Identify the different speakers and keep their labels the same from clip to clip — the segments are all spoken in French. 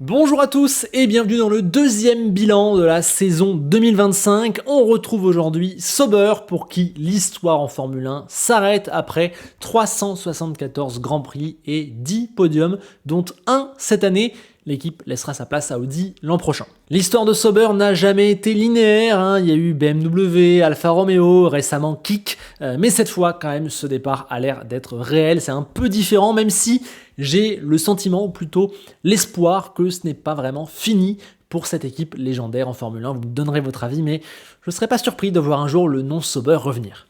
Speaker 1: Bonjour à tous et bienvenue dans le deuxième bilan de la saison 2025. On retrouve aujourd'hui Sauber pour qui l'histoire en Formule 1 s'arrête après 374 Grands Prix et 10 podiums, dont un cette année. L'équipe laissera sa place à Audi l'an prochain. L'histoire de Sauber n'a jamais été linéaire, il y a eu BMW, Alfa Romeo, récemment Kik, mais cette fois quand même ce départ a l'air d'être réel, c'est un peu différent même si j'ai le sentiment ou plutôt l'espoir que ce n'est pas vraiment fini pour cette équipe légendaire en Formule 1. Vous me donnerez votre avis mais je ne serais pas surpris de voir un jour le nom Sauber revenir.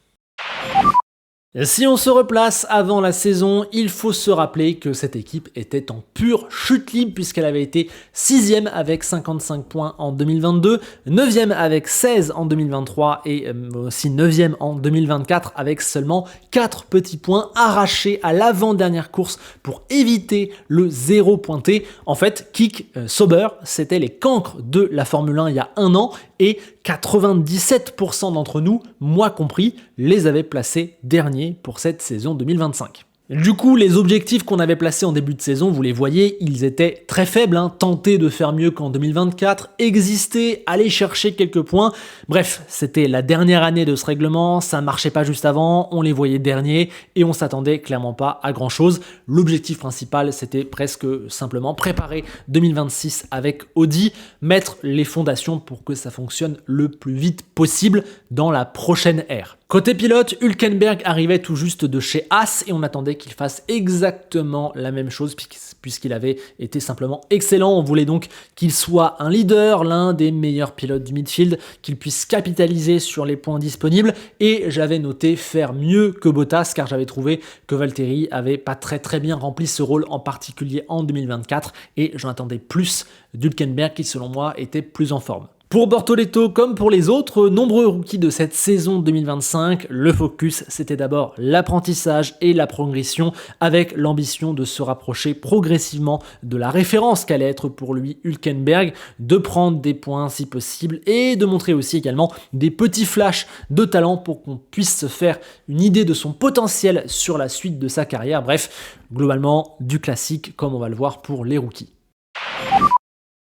Speaker 1: Si on se replace avant la saison, il faut se rappeler que cette équipe était en pure chute libre puisqu'elle avait été 6e avec 55 points en 2022, 9e avec 16 en 2023 et aussi 9e en 2024 avec seulement 4 petits points arrachés à l'avant-dernière course pour éviter le zéro pointé. En fait, Kik, Sauber, c'était les cancres de la Formule 1 il y a un an et 97% d'entre nous, moi compris, les avaient placés derniers pour cette saison 2025. Du coup, les objectifs qu'on avait placés en début de saison, vous les voyez, ils étaient très faibles, tenter de faire mieux qu'en 2024, exister, aller chercher quelques points. Bref, c'était la dernière année de ce règlement, ça marchait pas juste avant, on les voyait derniers et on s'attendait clairement pas à grand chose. L'objectif principal, c'était presque simplement préparer 2026 avec Audi, mettre les fondations pour que ça fonctionne le plus vite possible dans la prochaine ère. Côté pilote, Hülkenberg arrivait tout juste de chez Haas et on attendait qu'il fasse exactement la même chose puisqu'il avait été simplement excellent. On voulait donc qu'il soit un leader, l'un des meilleurs pilotes du midfield, qu'il puisse capitaliser sur les points disponibles et j'avais noté faire mieux que Bottas car j'avais trouvé que Valtteri avait pas très bien rempli ce rôle en particulier en 2024 et j'en attendais plus d'Hülkenberg qui selon moi était plus en forme. Pour Bortoleto, comme pour les autres nombreux rookies de cette saison 2025, le focus c'était d'abord l'apprentissage et la progression avec l'ambition de se rapprocher progressivement de la référence qu'allait être pour lui Hülkenberg, de prendre des points si possible et de montrer aussi également des petits flashs de talent pour qu'on puisse se faire une idée de son potentiel sur la suite de sa carrière. Bref, globalement du classique comme on va le voir pour les rookies.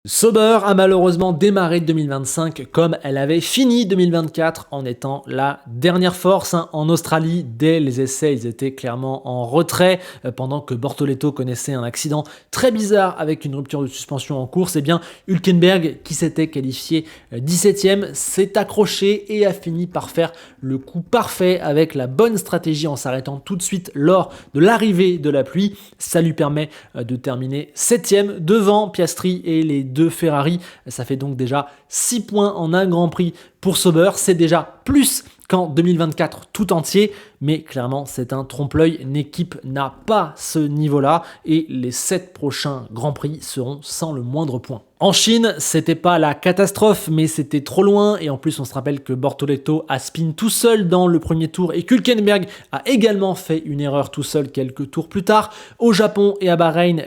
Speaker 1: Sauber a malheureusement démarré 2025 comme elle avait fini 2024 en étant la dernière force. En Australie, dès les essais, ils étaient clairement en retrait pendant que Bortoleto connaissait un accident très bizarre avec une rupture de suspension en course. Et bien Hülkenberg, qui s'était qualifié 17e, s'est accroché et a fini par faire le coup parfait avec la bonne stratégie en s'arrêtant tout de suite lors de l'arrivée de la pluie. Ça lui permet de terminer 7e devant Piastri et les deux Ferrari. Ça fait donc déjà 6 points en un Grand Prix pour Sauber. C'est déjà plus qu'en 2024 tout entier, mais clairement c'est un trompe-l'œil. Une équipe n'a pas ce niveau-là et les 7 prochains Grands Prix seront sans le moindre point. En Chine, c'était pas la catastrophe, mais c'était trop loin et en plus on se rappelle que Bortoleto a spin tout seul dans le premier tour et Hülkenberg a également fait une erreur tout seul quelques tours plus tard. Au Japon et à Bahreïn,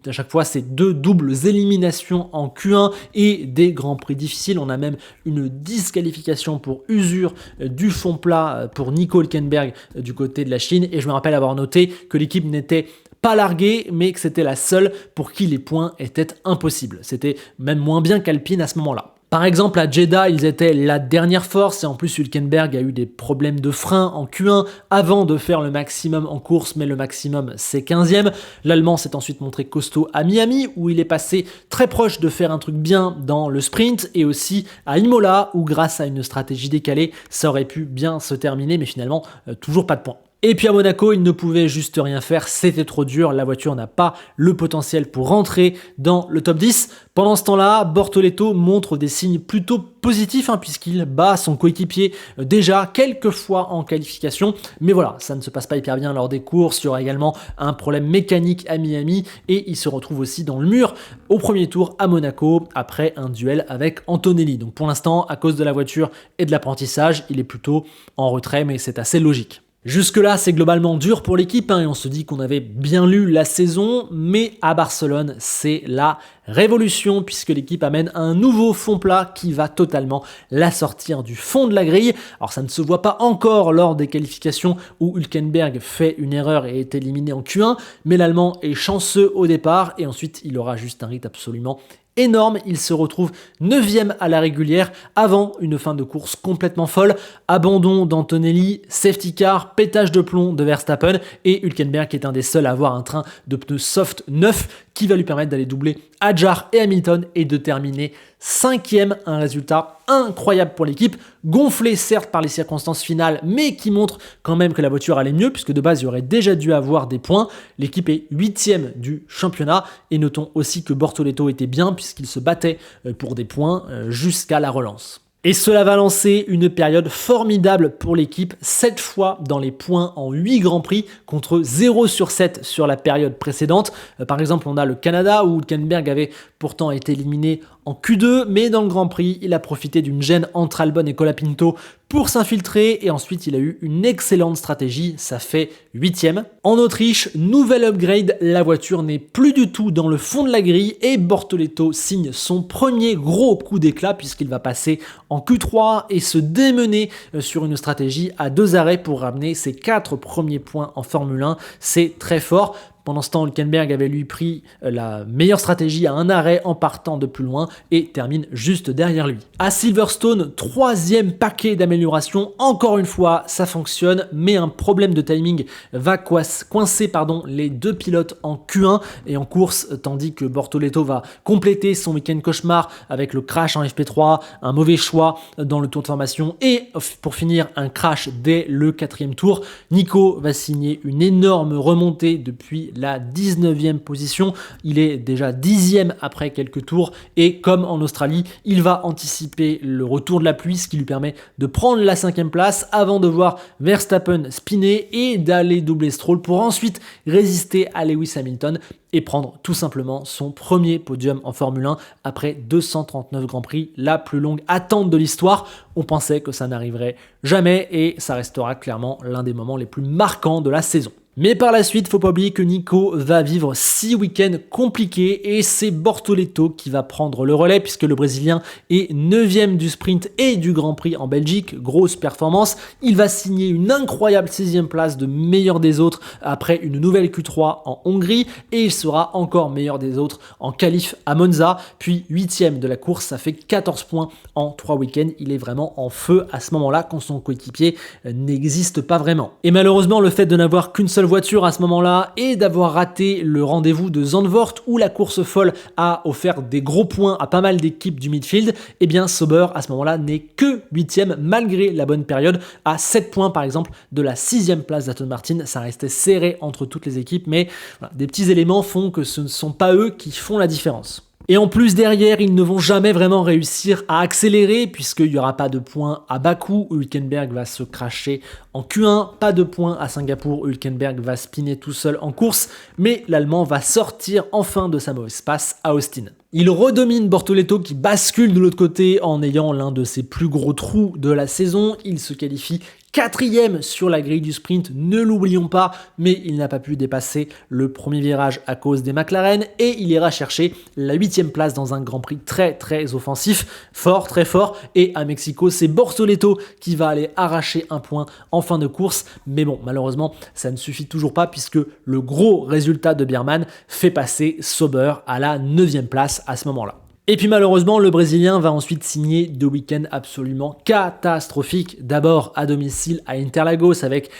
Speaker 1: à chaque fois c'est 2 doubles éliminations en Q1 et des Grands Prix difficiles. On a même une disqualification pour usure du fond plat pour Nico Hülkenberg du côté de la Chine et je me rappelle avoir noté que l'équipe n'était pas larguée, mais que c'était la seule pour qui les points étaient impossibles. C'était même moins bien qu'Alpine à ce moment-là. Par exemple, à Jeddah, ils étaient la dernière force et en plus Hülkenberg a eu des problèmes de frein en Q1 avant de faire le maximum en course, mais le maximum c'est 15e. L'Allemand s'est ensuite montré costaud à Miami où il est passé très proche de faire un truc bien dans le sprint et aussi à Imola où grâce à une stratégie décalée, ça aurait pu bien se terminer, mais finalement toujours pas de points. Et puis à Monaco, il ne pouvait juste rien faire, c'était trop dur, la voiture n'a pas le potentiel pour rentrer dans le top 10. Pendant ce temps-là, Bortoleto montre des signes plutôt positifs puisqu'il bat son coéquipier déjà quelques fois en qualification. Mais voilà, ça ne se passe pas hyper bien lors des courses, il y aura également un problème mécanique à Miami et il se retrouve aussi dans le mur au premier tour à Monaco après un duel avec Antonelli. Donc pour l'instant, à cause de la voiture et de l'apprentissage, il est plutôt en retrait mais c'est assez logique. Jusque-là, c'est globalement dur pour l'équipe et on se dit qu'on avait bien lu la saison, mais à Barcelone, c'est la révolution puisque l'équipe amène un nouveau fond plat qui va totalement la sortir du fond de la grille. Alors ça ne se voit pas encore lors des qualifications où Hülkenberg fait une erreur et est éliminé en Q1, mais l'Allemand est chanceux au départ et ensuite il aura juste un rythme absolument énorme, il se retrouve 9e à la régulière avant une fin de course complètement folle, abandon d'Antonelli, safety car, pétage de plomb de Verstappen et Hülkenberg qui est un des seuls à avoir un train de pneus soft neuf qui va lui permettre d'aller doubler Hadjar et Hamilton et de terminer 5e, un résultat incroyable pour l'équipe, gonflé certes par les circonstances finales, mais qui montre quand même que la voiture allait mieux, puisque de base il aurait déjà dû avoir des points. L'équipe est 8e du championnat, et notons aussi que Bortoleto était bien, puisqu'il se battait pour des points jusqu'à la relance. Et cela va lancer une période formidable pour l'équipe, 7 fois dans les points en 8 Grands Prix contre 0 sur 7 sur la période précédente. Par exemple, on a le Canada où Hülkenberg avait pourtant été éliminé en Q2, mais dans le Grand Prix, il a profité d'une gêne entre Albon et Colapinto pour s'infiltrer et ensuite il a eu une excellente stratégie, ça fait 8e. En Autriche, nouvel upgrade, la voiture n'est plus du tout dans le fond de la grille et Bortoleto signe son premier gros coup d'éclat puisqu'il va passer en Q3 et se démener sur une stratégie à 2 arrêts pour ramener ses 4 premiers points en Formule 1, c'est très fort. Pendant ce temps, Hülkenberg avait lui pris la meilleure stratégie à un arrêt en partant de plus loin et termine juste derrière lui. À Silverstone, 3e paquet d'amélioration. Encore une fois, ça fonctionne, mais un problème de timing va coincer les deux pilotes en Q1 et en course, tandis que Bortoleto va compléter son week-end cauchemar avec le crash en FP3, un mauvais choix dans le tour de formation et pour finir un crash dès le 4e tour. Nico va signer une énorme remontée depuis la 19e position, il est déjà 10e après quelques tours et comme en Australie, il va anticiper le retour de la pluie, ce qui lui permet de prendre la 5e place avant de voir Verstappen spinner et d'aller doubler Stroll pour ensuite résister à Lewis Hamilton et prendre tout simplement son premier podium en Formule 1 après 239 Grands Prix, la plus longue attente de l'histoire. On pensait que ça n'arriverait jamais et ça restera clairement l'un des moments les plus marquants de la saison. Mais par la suite, faut pas oublier que Nico va vivre 6 week-ends compliqués et c'est Bortoleto qui va prendre le relais puisque le Brésilien est 9e du sprint et du Grand Prix en Belgique, grosse performance. Il va signer une incroyable 6e place de meilleur des autres après une nouvelle Q3 en Hongrie et il sera encore meilleur des autres en qualif à Monza, puis 8e de la course, ça fait 14 points en 3 week-ends. Il est vraiment en feu à ce moment-là quand son coéquipier n'existe pas vraiment. Et malheureusement, le fait de n'avoir qu'une seule voiture à ce moment-là et d'avoir raté le rendez-vous de Zandvoort où la course folle a offert des gros points à pas mal d'équipes du midfield, et bien Sauber à ce moment-là n'est que 8e malgré la bonne période à 7 points par exemple de la 6e place d'Aston Martin. Ça restait serré entre toutes les équipes, mais voilà, des petits éléments font que ce ne sont pas eux qui font la différence. Et en plus derrière, ils ne vont jamais vraiment réussir à accélérer puisqu'il n'y aura pas de points à Bakou où Hülkenberg va se cracher en Q1, pas de points à Singapour où Hülkenberg va spinner tout seul en course, mais l'Allemand va sortir enfin de sa mauvaise passe à Austin. Il redomine Bortoleto qui bascule de l'autre côté en ayant l'un de ses plus gros trous de la saison. Il se qualifie 4e sur la grille du sprint, ne l'oublions pas, mais il n'a pas pu dépasser le premier virage à cause des McLaren et il ira chercher la 8e place dans un Grand Prix très très offensif, fort, très fort, et à Mexico c'est Bortoleto qui va aller arracher un point en fin de course, mais bon, malheureusement ça ne suffit toujours pas puisque le gros résultat de Biermann fait passer Sauber à la 9e place à ce moment-là. Et puis malheureusement, le Brésilien va ensuite signer 2 week-ends absolument catastrophiques. D'abord à domicile à Interlagos avec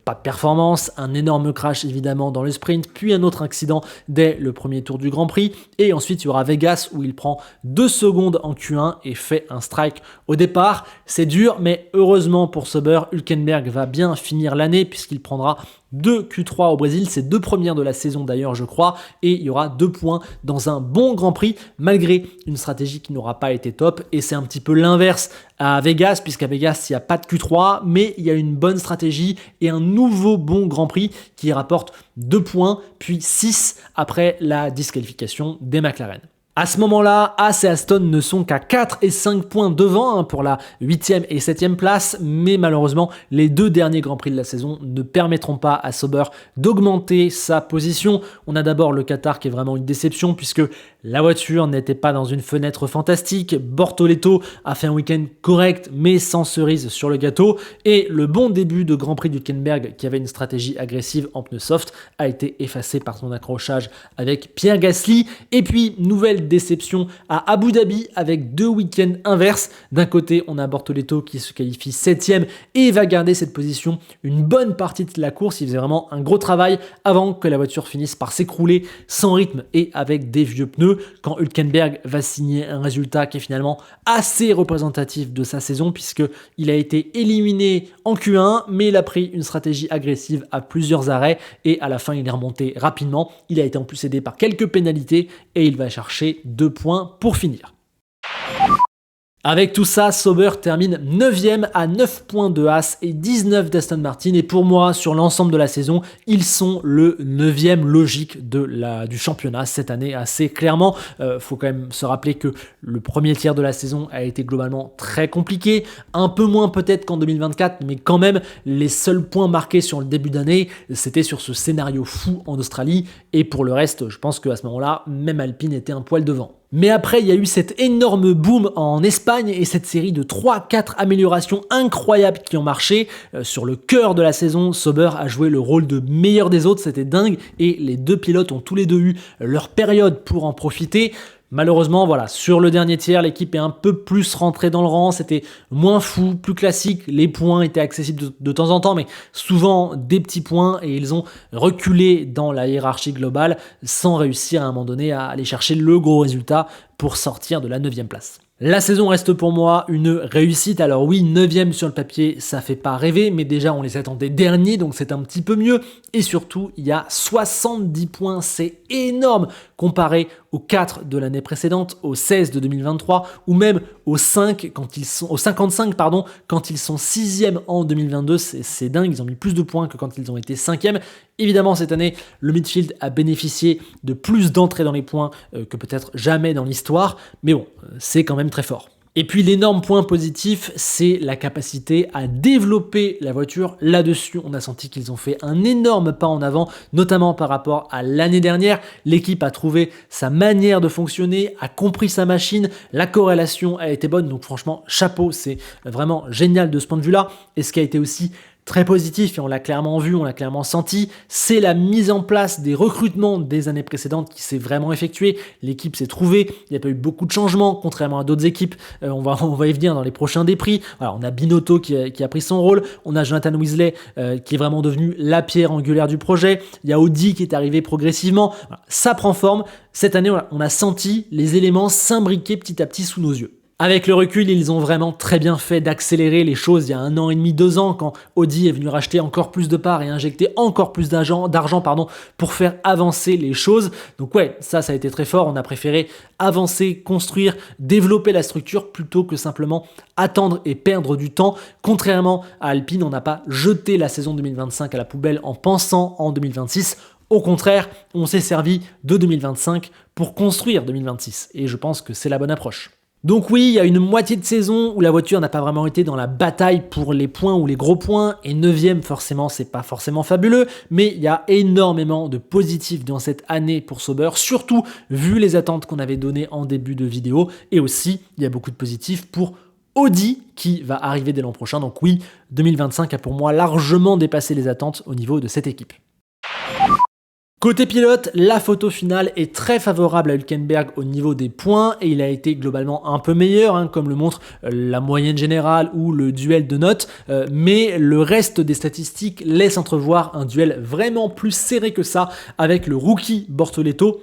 Speaker 1: pas de performance, un énorme crash évidemment dans le sprint, puis un autre accident dès le premier tour du Grand Prix. Et ensuite il y aura Vegas où il prend 2 secondes en Q1 et fait un strike au départ. C'est dur, mais heureusement pour Sauber, Hülkenberg va bien finir l'année puisqu'il prendra 2 Q3 au Brésil, c'est 2 premières de la saison d'ailleurs je crois, et il y aura 2 points dans un bon Grand Prix malgré une stratégie qui n'aura pas été top, et c'est un petit peu l'inverse à Vegas, puisqu'à Vegas il n'y a pas de Q3, mais il y a une bonne stratégie et un nouveau bon Grand Prix qui rapporte 2 points, puis 6 après la disqualification des McLaren. À ce moment-là, Haas et Aston ne sont qu'à 4 et 5 points devant pour la 8e et 7e place, mais malheureusement, les deux derniers Grands Prix de la saison ne permettront pas à Sauber d'augmenter sa position. On a d'abord le Qatar qui est vraiment une déception puisque la voiture n'était pas dans une fenêtre fantastique. Bortoleto a fait un week-end correct, mais sans cerise sur le gâteau. Et le bon début de Grand Prix du Hülkenberg, qui avait une stratégie agressive en pneus soft, a été effacé par son accrochage avec Pierre Gasly. Et puis, nouvelle déception à Abu Dhabi avec deux week-ends inverses. D'un côté, on a Bortoleto qui se qualifie 7e et va garder cette position une bonne partie de la course. Il faisait vraiment un gros travail avant que la voiture finisse par s'écrouler sans rythme et avec des vieux pneus, quand Hülkenberg va signer un résultat qui est finalement assez représentatif de sa saison puisqu'il a été éliminé en Q1, mais il a pris une stratégie agressive à plusieurs arrêts et à la fin il est remonté rapidement. Il a été en plus aidé par quelques pénalités et il va chercher 2 points pour finir. Avec tout ça, Sauber termine 9e à 9 points de Haas et 19 d'Aston Martin. Et pour moi, sur l'ensemble de la saison, ils sont le 9e logique du championnat cette année assez clairement. Faut quand même se rappeler que le premier tiers de la saison a été globalement très compliqué. Un peu moins peut-être qu'en 2024, mais quand même, les seuls points marqués sur le début d'année, c'était sur ce scénario fou en Australie. Et pour le reste, je pense qu'à ce moment-là, même Alpine était un poil devant. Mais après, il y a eu cet énorme boom en Espagne et cette série de 3-4 améliorations incroyables qui ont marché. Sur le cœur de la saison, Sauber a joué le rôle de meilleur des autres, c'était dingue. Et les deux pilotes ont tous les deux eu leur période pour en profiter. Malheureusement, voilà, sur le dernier tiers, l'équipe est un peu plus rentrée dans le rang, c'était moins fou, plus classique, les points étaient accessibles de temps en temps, mais souvent des petits points et ils ont reculé dans la hiérarchie globale sans réussir à un moment donné à aller chercher le gros résultat pour sortir de la 9e place. La saison reste pour moi une réussite. Alors oui, 9e sur le papier, ça fait pas rêver, mais déjà on les attendait derniers, donc c'est un petit peu mieux. Et surtout, il y a 70 points, c'est énorme comparé aux 4 de l'année précédente, aux 16 de 2023, ou même aux 55 quand ils sont 6e en 2022. C'est dingue, ils ont mis plus de points que quand ils ont été 5e. Évidemment, cette année, le midfield a bénéficié de plus d'entrées dans les points que peut-être jamais dans l'histoire, mais bon, c'est quand même très fort. Et puis l'énorme point positif, c'est la capacité à développer la voiture. Là-dessus, on a senti qu'ils ont fait un énorme pas en avant, notamment par rapport à l'année dernière. L'équipe a trouvé sa manière de fonctionner, a compris sa machine, la corrélation a été bonne, donc franchement, chapeau, c'est vraiment génial de ce point de vue-là. Et ce qui a été aussi très positif, et on l'a clairement vu, on l'a clairement senti, c'est la mise en place des recrutements des années précédentes qui s'est vraiment effectuée. L'équipe s'est trouvée, il n'y a pas eu beaucoup de changements, contrairement à d'autres équipes. On va y venir dans les prochains prix. Alors, on a Binotto qui a pris son rôle, on a Jonathan Weasley qui est vraiment devenu la pierre angulaire du projet, il y a Audi qui est arrivé progressivement. Voilà, ça prend forme. Cette année, on a senti les éléments s'imbriquer petit à petit sous nos yeux. Avec le recul, ils ont vraiment très bien fait d'accélérer les choses il y a 1 an et demi, 2 ans, quand Audi est venu racheter encore plus de parts et injecter encore plus d'argent pour faire avancer les choses. Donc ouais, ça a été très fort. On a préféré avancer, construire, développer la structure plutôt que simplement attendre et perdre du temps. Contrairement à Alpine, on n'a pas jeté la saison 2025 à la poubelle en pensant en 2026. Au contraire, on s'est servi de 2025 pour construire 2026. Et je pense que c'est la bonne approche. Donc oui, il y a une moitié de saison où la voiture n'a pas vraiment été dans la bataille pour les points ou les gros points, et 9e forcément, c'est pas forcément fabuleux, mais il y a énormément de positifs dans cette année pour Sauber, surtout vu les attentes qu'on avait données en début de vidéo, et aussi il y a beaucoup de positifs pour Audi qui va arriver dès l'an prochain. Donc oui, 2025 a pour moi largement dépassé les attentes au niveau de cette équipe. Côté pilote, la photo finale est très favorable à Hülkenberg au niveau des points et il a été globalement un peu meilleur, comme le montre la moyenne générale ou le duel de notes, mais le reste des statistiques laisse entrevoir un duel vraiment plus serré que ça avec le rookie Bortoleto.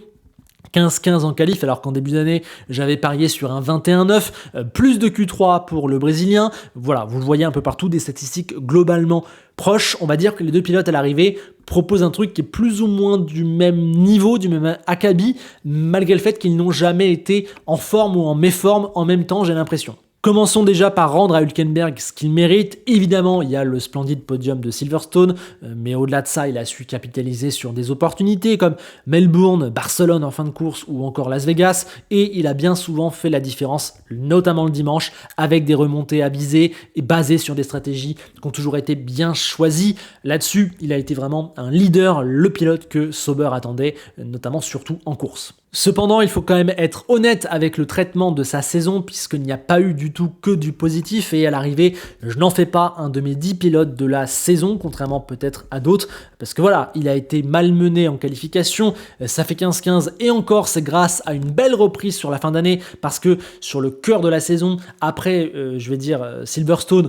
Speaker 1: 15-15 en qualif, alors qu'en début d'année, j'avais parié sur un 21-9, plus de Q3 pour le Brésilien. Voilà, vous le voyez un peu partout, des statistiques globalement proches. On va dire que les deux pilotes à l'arrivée proposent un truc qui est plus ou moins du même niveau, du même acabit, malgré le fait qu'ils n'ont jamais été en forme ou en méforme en même temps, j'ai l'impression. Commençons déjà par rendre à Hülkenberg ce qu'il mérite. Évidemment, il y a le splendide podium de Silverstone, mais au-delà de ça, il a su capitaliser sur des opportunités comme Melbourne, Barcelone en fin de course ou encore Las Vegas, et il a bien souvent fait la différence, notamment le dimanche, avec des remontées avisées et basées sur des stratégies qui ont toujours été bien choisies. Là-dessus, il a été vraiment un leader, le pilote que Sauber attendait, notamment surtout en course. Cependant, il faut quand même être honnête avec le traitement de sa saison puisqu'il n'y a pas eu du tout que du positif et à l'arrivée, je n'en fais pas un de mes 10 pilotes de la saison, contrairement peut-être à d'autres, parce que voilà, il a été malmené en qualification, ça fait 15-15 et encore c'est grâce à une belle reprise sur la fin d'année parce que sur le cœur de la saison, après, Silverstone,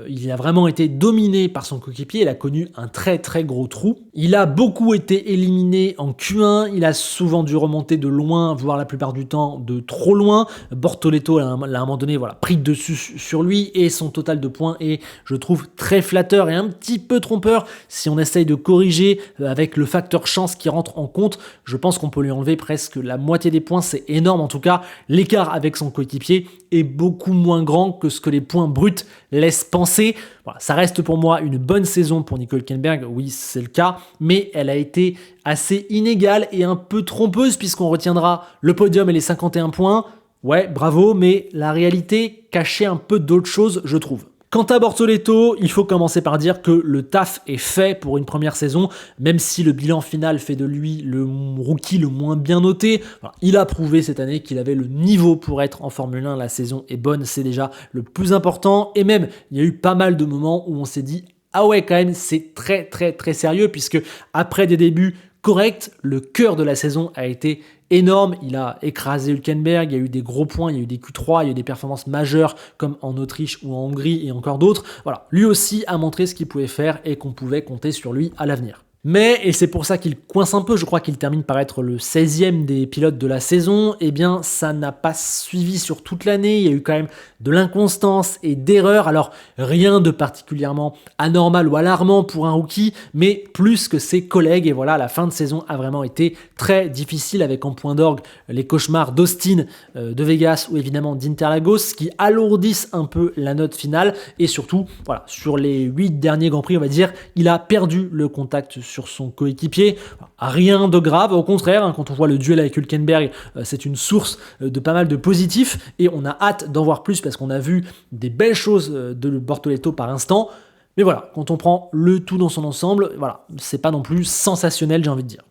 Speaker 1: il a vraiment été dominé par son coéquipier, il a connu un très très gros trou. Il a beaucoup été éliminé en Q1, il a souvent dû remonter de loin, voire la plupart du temps de trop loin. Bortoleto l'a à un moment donné pris dessus sur lui et son total de points est, je trouve, très flatteur et un petit peu trompeur. Si on essaye de corriger avec le facteur chance qui rentre en compte, je pense qu'on peut lui enlever presque la moitié des points, c'est énorme en tout cas. L'écart avec son coéquipier est beaucoup moins grand que ce que les points bruts laissent penser. Voilà, ça reste pour moi une bonne saison pour Nico Hülkenberg, oui c'est le cas, mais elle a été assez inégale et un peu trompeuse puisqu'on retiendra le podium et les 51 points. Ouais, bravo, mais la réalité cachait un peu d'autres choses, je trouve. Quant à Bortoleto, il faut commencer par dire que le taf est fait pour une première saison, même si le bilan final fait de lui le rookie le moins bien noté. Alors, il a prouvé cette année qu'il avait le niveau pour être en Formule 1, la saison est bonne, c'est déjà le plus important, et même il y a eu pas mal de moments où on s'est dit « Ah ouais, quand même, c'est très très très sérieux » puisque après des débuts corrects, le cœur de la saison a été énorme, il a écrasé Hülkenberg, il y a eu des gros points, il y a eu des Q3, il y a eu des performances majeures comme en Autriche ou en Hongrie et encore d'autres. Voilà, lui aussi a montré ce qu'il pouvait faire et qu'on pouvait compter sur lui à l'avenir. Mais, et c'est pour ça qu'il coince un peu, je crois qu'il termine par être le 16e des pilotes de la saison, eh bien ça n'a pas suivi sur toute l'année, il y a eu quand même de l'inconstance et d'erreurs, alors rien de particulièrement anormal ou alarmant pour un rookie, mais plus que ses collègues, et voilà, la fin de saison a vraiment été très difficile avec en point d'orgue les cauchemars d'Austin, de Vegas ou évidemment d'Interlagos qui alourdissent un peu la note finale, et surtout, voilà, sur les 8 derniers Grands Prix, on va dire, il a perdu le contact sur son coéquipier. Rien de grave, au contraire, quand on voit le duel avec Hülkenberg, c'est une source de pas mal de positifs et on a hâte d'en voir plus parce qu'on a vu des belles choses de Bortoleto par instant. Mais voilà, quand on prend le tout dans son ensemble, voilà, c'est pas non plus sensationnel, j'ai envie de dire.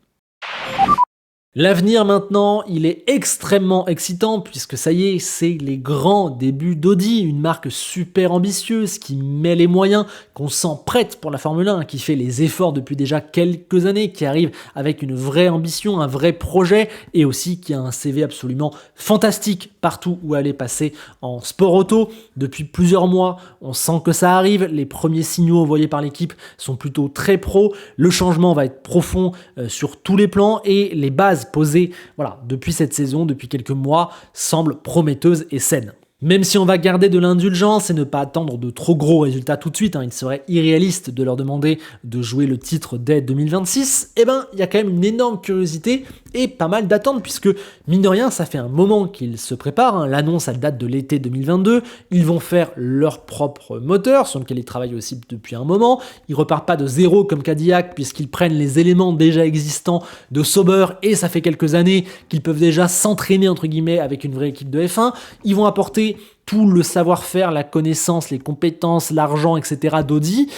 Speaker 1: L'avenir maintenant, il est extrêmement excitant puisque ça y est, c'est les grands débuts d'Audi, une marque super ambitieuse qui met les moyens, qu'on sent prête pour la Formule 1, qui fait les efforts depuis déjà quelques années, qui arrive avec une vraie ambition, un vrai projet et aussi qui a un CV absolument fantastique partout où elle est passée en sport auto. Depuis plusieurs mois, on sent que ça arrive, les premiers signaux envoyés par l'équipe sont plutôt très pro, le changement va être profond sur tous les plans et les bases posées depuis cette saison, depuis quelques mois, semblent prometteuses et saines. Même si on va garder de l'indulgence et ne pas attendre de trop gros résultats tout de suite, il serait irréaliste de leur demander de jouer le titre dès 2026, il y a quand même une énorme curiosité et pas mal d'attentes puisque, mine de rien, ça fait un moment qu'ils se préparent. L'annonce, elle date de l'été 2022. Ils vont faire leur propre moteur, sur lequel ils travaillent aussi depuis un moment. Ils repartent pas de zéro comme Cadillac puisqu'ils prennent les éléments déjà existants de Sauber et ça fait quelques années qu'ils peuvent déjà s'entraîner, entre guillemets, avec une vraie équipe de F1. Ils vont apporter tout le savoir-faire, la connaissance, les compétences, l'argent, etc. d'Audi.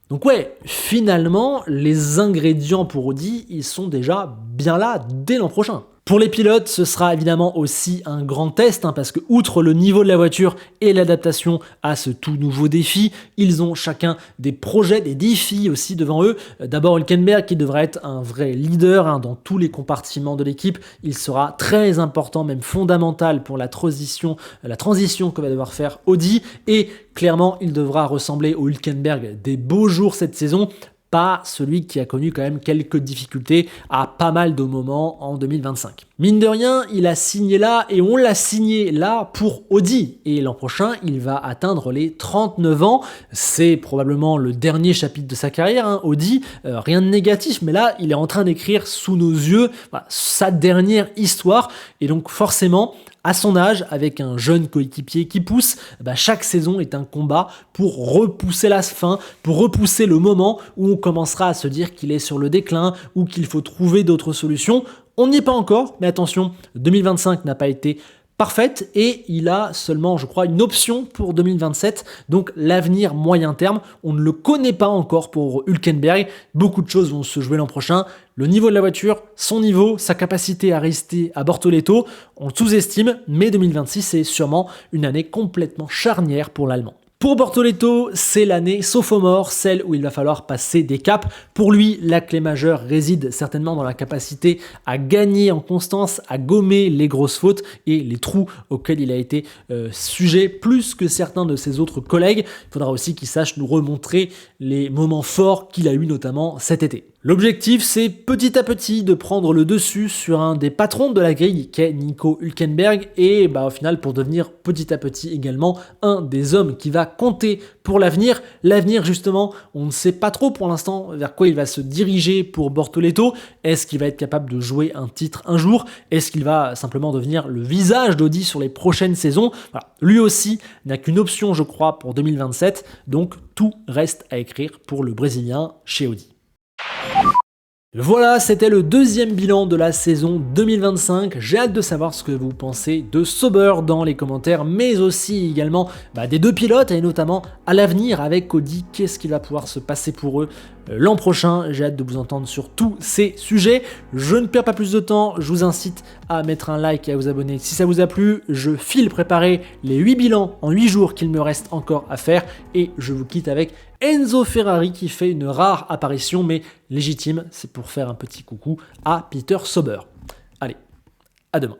Speaker 1: Donc ouais, finalement, les ingrédients pour Audi, ils sont déjà bien là dès l'an prochain. Pour les pilotes, ce sera évidemment aussi un grand test, parce que outre le niveau de la voiture et l'adaptation à ce tout nouveau défi, ils ont chacun des projets, des défis aussi devant eux. D'abord Hülkenberg qui devrait être un vrai leader dans tous les compartiments de l'équipe. Il sera très important, même fondamental pour la transition que va devoir faire Audi. Et clairement, il devra ressembler au Hülkenberg des beaux jours cette saison. pas celui qui a connu quand même quelques difficultés à pas mal de moments en 2025. Mine de rien, il a signé là et on l'a signé là pour Audi. Et l'an prochain, il va atteindre les 39 ans. C'est probablement le dernier chapitre de sa carrière, hein, Audi. Rien de négatif, mais là, il est en train d'écrire sous nos yeux sa dernière histoire. Et donc forcément, à son âge, avec un jeune coéquipier qui pousse, chaque saison est un combat pour repousser la fin, pour repousser le moment où on commencera à se dire qu'il est sur le déclin ou qu'il faut trouver d'autres solutions. On n'y est pas encore, mais attention, 2025 n'a pas été parfaite et il a seulement, je crois, une option pour 2027, donc l'avenir moyen terme, on ne le connaît pas encore pour Hülkenberg, beaucoup de choses vont se jouer l'an prochain, le niveau de la voiture, son niveau, sa capacité à rester à Bortoleto, on le sous-estime, mais 2026 c'est sûrement une année complètement charnière pour l'Allemand. Pour Bortoleto, c'est l'année sophomore, celle où il va falloir passer des caps. Pour lui, la clé majeure réside certainement dans la capacité à gagner en constance, à gommer les grosses fautes et les trous auxquels il a été sujet plus que certains de ses autres collègues. Il faudra aussi qu'il sache nous remontrer les moments forts qu'il a eu notamment cet été. L'objectif, c'est petit à petit de prendre le dessus sur un des patrons de la grille qu'est Nico Hülkenberg et au final pour devenir petit à petit également un des hommes qui va compter pour l'avenir. L'avenir justement, on ne sait pas trop pour l'instant vers quoi il va se diriger pour Bortoleto. Est-ce qu'il va être capable de jouer un titre un jour? Est-ce qu'il va simplement devenir le visage d'Audi sur les prochaines saisons? Voilà. Lui aussi n'a qu'une option je crois pour 2027, donc tout reste à écrire pour le Brésilien chez Audi. Voilà, c'était le deuxième bilan de la saison 2025. J'ai hâte de savoir ce que vous pensez de Sauber dans les commentaires, mais aussi également des deux pilotes et notamment à l'avenir avec Audi. Qu'est-ce qui va pouvoir se passer pour eux l'an prochain? J'ai hâte de vous entendre sur tous ces sujets. Je ne perds pas plus de temps, je vous incite à mettre un like et à vous abonner si ça vous a plu. Je file préparer les 8 bilans en 8 jours qu'il me reste encore à faire et je vous quitte avec Enzo Ferrari qui fait une rare apparition mais légitime, c'est pour faire un petit coucou à Peter Sauber. Allez, à demain.